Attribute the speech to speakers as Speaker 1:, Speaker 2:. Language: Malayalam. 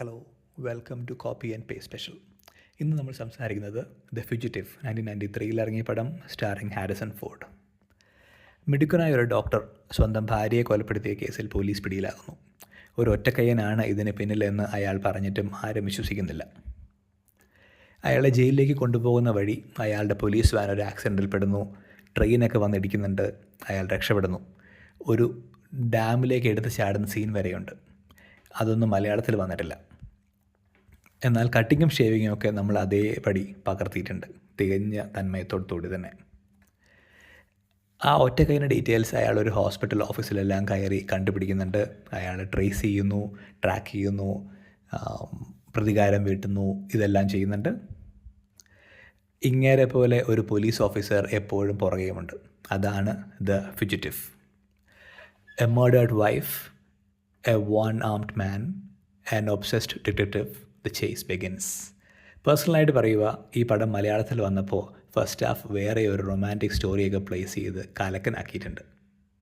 Speaker 1: Hello, welcome to copy and pay special. ഇന്ന് നമ്മൾ സംസാരിക്കുന്നത് ദ ഫ്യൂജിറ്റീവ് 1993 ഇറങ്ങിയ പടം സ്റ്റാറിങ് ഹാരിസൺ ഫോർഡ്. മിടുക്കനായ ഒരു ഡോക്ടർ സ്വന്തം ഭാര്യയെ കൊലപ്പെടുത്തിയ കേസിൽ പോലീസ് പിടിയിലാകുന്നു. ഒരു ഒറ്റക്കയ്യനാണ് ഇതിന് പിന്നിലെന്ന് അയാൾ പറഞ്ഞിട്ടും ആരും വിശ്വസിക്കുന്നില്ല. അയാളെ ജയിലിലേക്ക് കൊണ്ടുപോകുന്ന വഴി അയാളുടെ പോലീസ് വാൻ ഒരു ആക്സിഡൻറ്റിൽ പെടുന്നു. ട്രെയിനൊക്കെ വന്നിടിക്കുന്നുണ്ട്. അയാൾ രക്ഷപ്പെടുന്നു. ഒരു ഡാമിലേക്ക് എടുത്ത് ചാടുന്ന സീൻ വരെയുണ്ട്. അതൊന്നും മലയാളത്തിൽ വന്നിട്ടില്ല. എന്നാൽ കട്ടിങ്ങും ഷേവിങ്ങും ഒക്കെ നമ്മൾ അതേപടി പകർത്തിയിട്ടുണ്ട്, തികഞ്ഞ തന്മയത്തോടുകൂടി തന്നെ. ആ ഒറ്റക്കൈൻ്റെ ഡീറ്റെയിൽസ് അയാൾ ഒരു ഹോസ്പിറ്റൽ ഓഫീസിലെല്ലാം കയറി കണ്ടുപിടിക്കുന്നുണ്ട്. അയാൾ ട്രേസ് ചെയ്യുന്നു, ട്രാക്ക് ചെയ്യുന്നു, പ്രതികാരം വീട്ടുന്നു, ഇതെല്ലാം ചെയ്യുന്നുണ്ട്. ഇങ്ങേരെ പോലെ ഒരു പോലീസ് ഓഫീസർ എപ്പോഴും പുറകെയുമുണ്ട്. അതാണ് the fugitive. A murdered wife, a one-armed man, an obsessed detective, the chase begins. പേഴ്സണലായിട്ട് പറയുക, ഈ പടം മലയാളത്തിൽ വന്നപ്പോൾ ഫസ്റ്റ് ഹാഫ് വേറെ ഒരു റൊമാൻറ്റിക് സ്റ്റോറിയൊക്കെ പ്ലേസ് ചെയ്ത് കലക്കനാക്കിയിട്ടുണ്ട്.